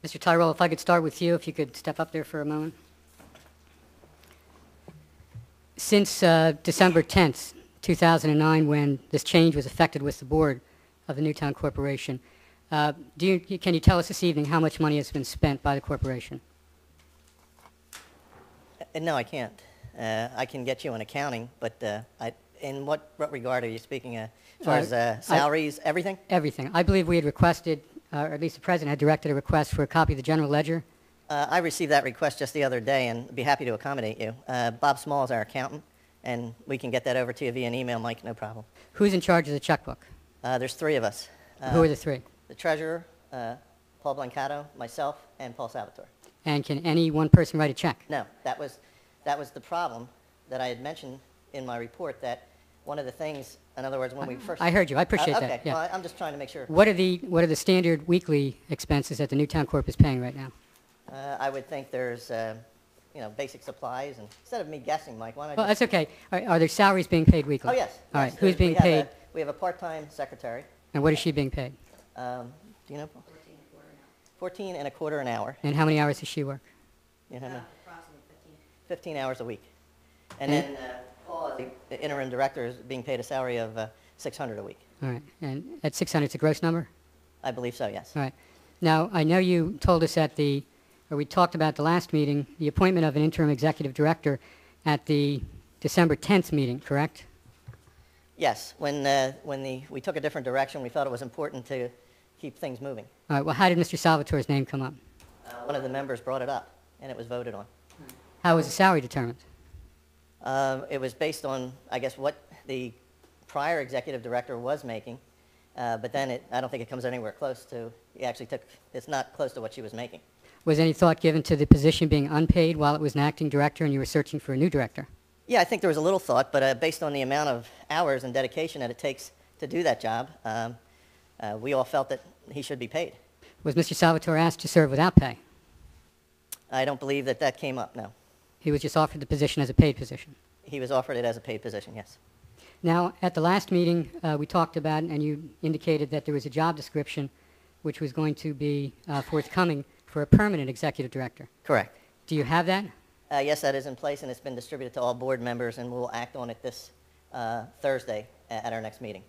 Mr. Tyrell, if I could start with you, if you could step up there for a moment. Since December 10th, 2009, when this change was effected with the board of the Newtown Corporation, can you tell us this evening how much money has been spent by the corporation? No, I can't. I can get you an accounting, but in what regard are you speaking? As far as salaries, everything? Everything. I believe we had requested, or at least the president had directed a request for a copy of the general ledger. I received that request just the other day and be happy to accommodate you. Bob Small is our accountant, and we can get that over to you via an email, Mike, no problem. Who's in charge of the checkbook? There's three of us. Who are the three? The treasurer, Paul Blancato, myself, and Paul Salvatore. And can any one person write a check? No, that was the problem that I had mentioned in my report, that one of the things, in other words, when we first... I heard you. I appreciate okay. that. Yeah. Well, I'm just trying to make sure. What are the standard weekly expenses that the Newtown Corp is paying right now? I would think there's, basic supplies, and instead of me guessing, Mike, why don't I Well, just... that's okay. Are there salaries being paid weekly? Oh, yes. All yes. right. Who's being We have paid? we have a part-time secretary. And what is she being paid? Do you know? 14 and a quarter an hour. And how many hours does she work? You know, approximately 15 hours a week. And then Paul, as the interim director, is being paid a salary of $600 a week. All right. And at 600, it's a gross number? I believe so, yes. All right. Now, I know you told us we talked about the last meeting, the appointment of an interim executive director at the December 10th meeting, correct? Yes. When we took a different direction, we felt it was important to keep things moving. All right. Well, how did Mr. Salvatore's name come up? One of the members brought it up, and it was voted on. How was the salary determined? It was based on, I guess, what the prior executive director was making, but then I don't think it comes anywhere close to, it's not close to what she was making. Was any thought given to the position being unpaid while it was an acting director and you were searching for a new director? Yeah, I think there was a little thought, but based on the amount of hours and dedication that it takes to do that job, we all felt that he should be paid. Was Mr. Salvatore asked to serve without pay? I don't believe that came up, no. He was just offered the position as a paid position? He was offered it as a paid position, yes. Now, at the last meeting, we talked about, and you indicated that there was a job description which was going to be forthcoming for a permanent executive director. Correct. Do you have that? Yes, that is in place, and it's been distributed to all board members, and we'll act on it this Thursday at our next meeting.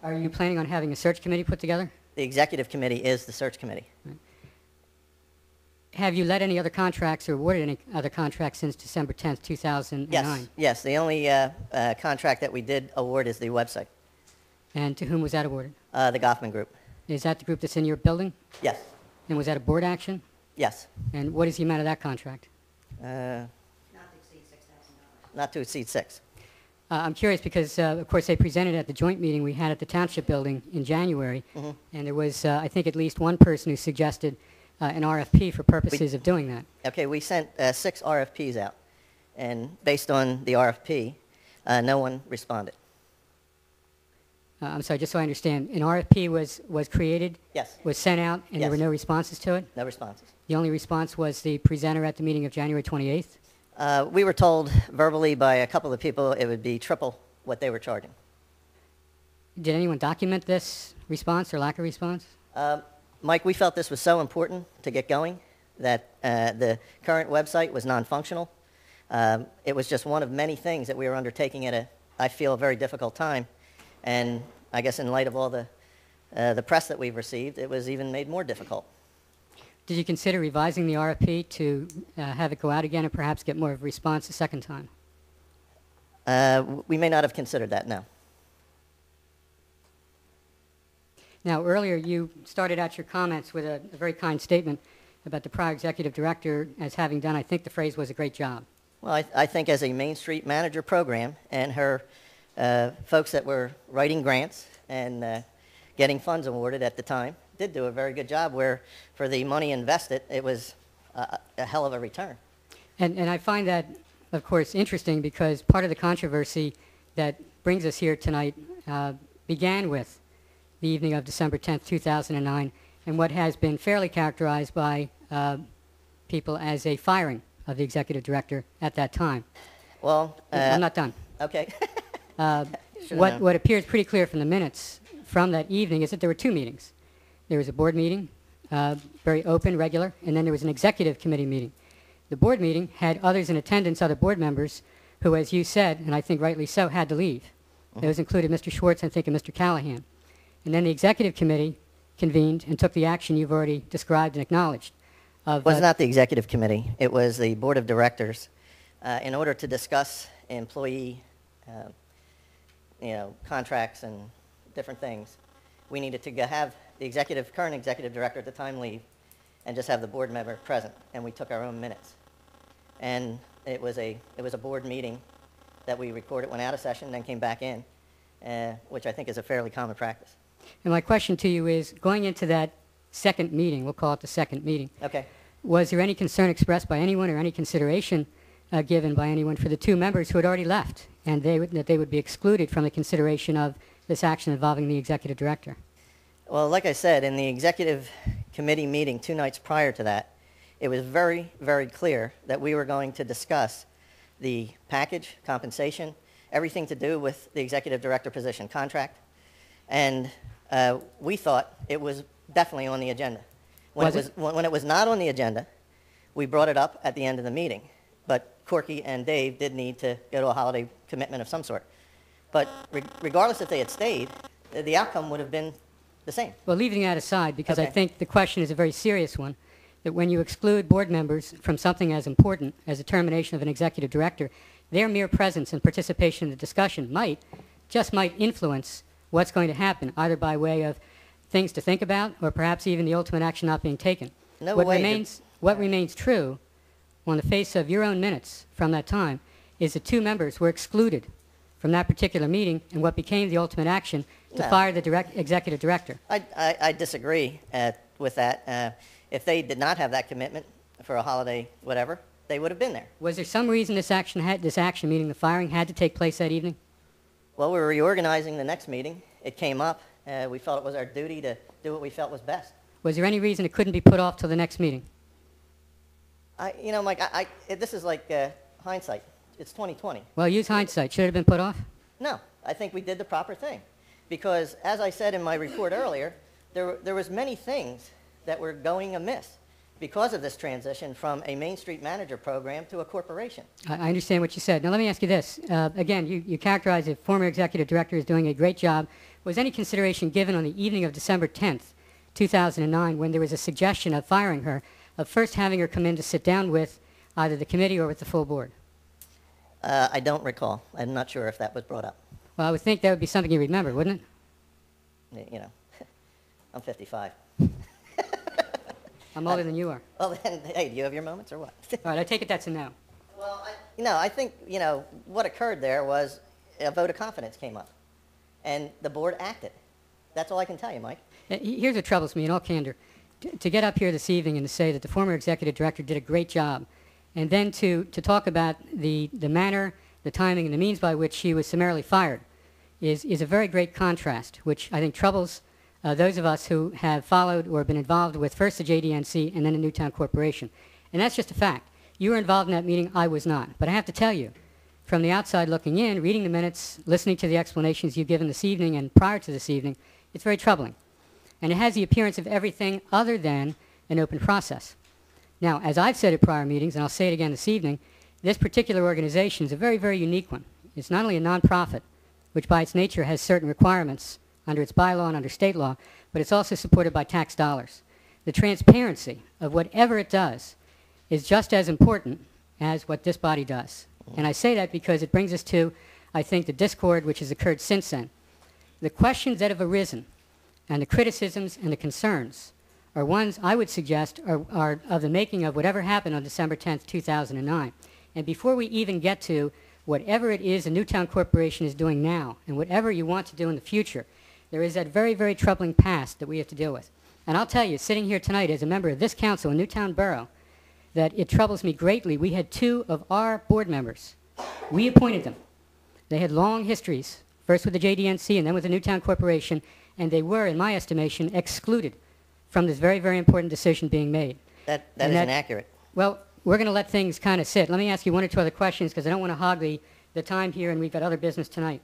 Are you planning on having a search committee put together? The executive committee is the search committee. Right. Have you let any other contracts or awarded any other contracts since December 10th, 2009? Yes. The only contract that we did award is the website. And to whom was that awarded? The Goffman Group. Is that the group that's in your building? Yes. And was that a board action? Yes. And what is the amount of that contract? Not to exceed $6,000. Not to exceed $6,000. I'm curious because, of course, they presented at the joint meeting we had at the Township Building in January, and there was, I think, at least one person who suggested an RFP for purposes of doing that. Okay, we sent 6 RFPs out, and based on the RFP, no one responded. I'm sorry, just so I understand, an RFP was created? Yes. Was sent out, and there were no responses to it? No responses. The only response was the presenter at the meeting of January 28th? We were told verbally by a couple of people it would be triple what they were charging. Did anyone document this response or lack of response? Mike, we felt this was so important to get going that the current website was non-functional. It was just one of many things that we were undertaking at I feel, a very difficult time. And I guess in light of all the press that we've received, it was even made more difficult. Did you consider revising the RFP to have it go out again and perhaps get more of a response a second time? We may not have considered that, no. Now, earlier you started out your comments with a very kind statement about the prior executive director as having done, I think the phrase was, a great job. Well, I think as a Main Street manager program and her folks that were writing grants and getting funds awarded at the time did do a very good job where for the money invested, it was a hell of a return. And I find that, of course, interesting because part of the controversy that brings us here tonight began with the evening of December 10th, 2009, and what has been fairly characterized by people as a firing of the executive director at that time. Well, I'm not done. Okay. What appears pretty clear from the minutes from that evening is that there were 2 meetings. There was a board meeting, very open, regular, and then there was an executive committee meeting. The board meeting had others in attendance, other board members, who, as you said, and I think rightly so, had to leave. Those included Mr. Schwartz, I think, and Mr. Callahan. And then the executive committee convened and took the action you've already described and acknowledged. It was not the executive committee. It was the board of directors. In order to discuss employee contracts and different things, we needed to have the current executive director at the time leave and just have the board member present, and we took our own minutes. And it was a board meeting that we recorded, went out of session, then came back in, which I think is a fairly common practice. And my question to you is, going into that second meeting, we'll call it the second meeting, Okay. was there any concern expressed by anyone or any consideration given by anyone for the two members who had already left, and that they would be excluded from the consideration of this action involving the executive director? Well, like I said, in the executive committee meeting 2 nights prior to that, it was very, very clear that we were going to discuss the package, compensation, everything to do with the executive director position contract, and we thought it was definitely on the agenda. When it was not on the agenda, we brought it up at the end of the meeting, but Corky and Dave did need to go to a holiday commitment of some sort. But regardless if they had stayed, the outcome would have been the same. Well, leaving that aside, because I Okay. think the question is a very serious one, that when you exclude board members from something as important as the termination of an executive director, their mere presence and participation in the discussion might influence what's going to happen, either by way of things to think about or perhaps even the ultimate action not being taken. What remains true on the face of your own minutes from that time is that 2 members were excluded from that particular meeting and what became the ultimate action to No. fire the executive director. I disagree with that. If they did not have that commitment for a holiday whatever, they would have been there. Was there some reason this action, meaning the firing, had to take place that evening? Well, we were reorganizing the next meeting. It came up. We felt it was our duty to do what we felt was best. Was there any reason it couldn't be put off till the next meeting? Mike, this is like hindsight. It's 2020. Well, use hindsight. Should it have been put off? No, I think we did the proper thing. Because, as I said in my report earlier, there was many things that were going amiss because of this transition from a Main Street manager program to a corporation. I understand what you said. Now, let me ask you this. Again, you characterize the former executive director as doing a great job. Was any consideration given on the evening of December 10th, 2009, when there was a suggestion of firing her, of first having her come in to sit down with either the committee or with the full board? I don't recall. I'm not sure if that was brought up. Well, I would think that would be something you remember, wouldn't it? I'm 55. I'm older than you are. Well, then, hey, do you have your moments or what? All right, I take it that's a no. Well, I think, what occurred there was a vote of confidence came up, and the board acted. That's all I can tell you, Mike. Here's what troubles me in all candor. To get up here this evening and to say that the former executive director did a great job, and then to talk about the manner, the timing, and the means by which she was summarily fired is a very great contrast, which I think troubles those of us who have followed or been involved with first the JDNC and then the Newtown Corporation. And that's just a fact. You were involved in that meeting. I was not. But I have to tell you, from the outside looking in, reading the minutes, listening to the explanations you've given this evening and prior to this evening, it's very troubling. And it has the appearance of everything other than an open process. Now, as I've said at prior meetings, and I'll say it again this evening, this particular organization is a very, very unique one. It's not only a nonprofit, which by its nature has certain requirements under its bylaw and under state law, but it's also supported by tax dollars. The transparency of whatever it does is just as important as what this body does. And I say that because it brings us to, I think, the discord which has occurred since then. The questions that have arisen and the criticisms and the concerns are ones I would suggest are of the making of whatever happened on December 10th, 2009. And before we even get to whatever it is the Newtown Corporation is doing now and whatever you want to do in the future, there is that very, very troubling past that we have to deal with. And I'll tell you, sitting here tonight as a member of this council in Newtown Borough, that it troubles me greatly. We had 2 of our board members. We appointed them. They had long histories, first with the JDNC and then with the Newtown Corporation, and they were, in my estimation, excluded from this very, very important decision being made. That is inaccurate. Well, we're going to let things kind of sit. Let me ask you 1 or 2 other questions because I don't want to hog the time here and we've got other business tonight.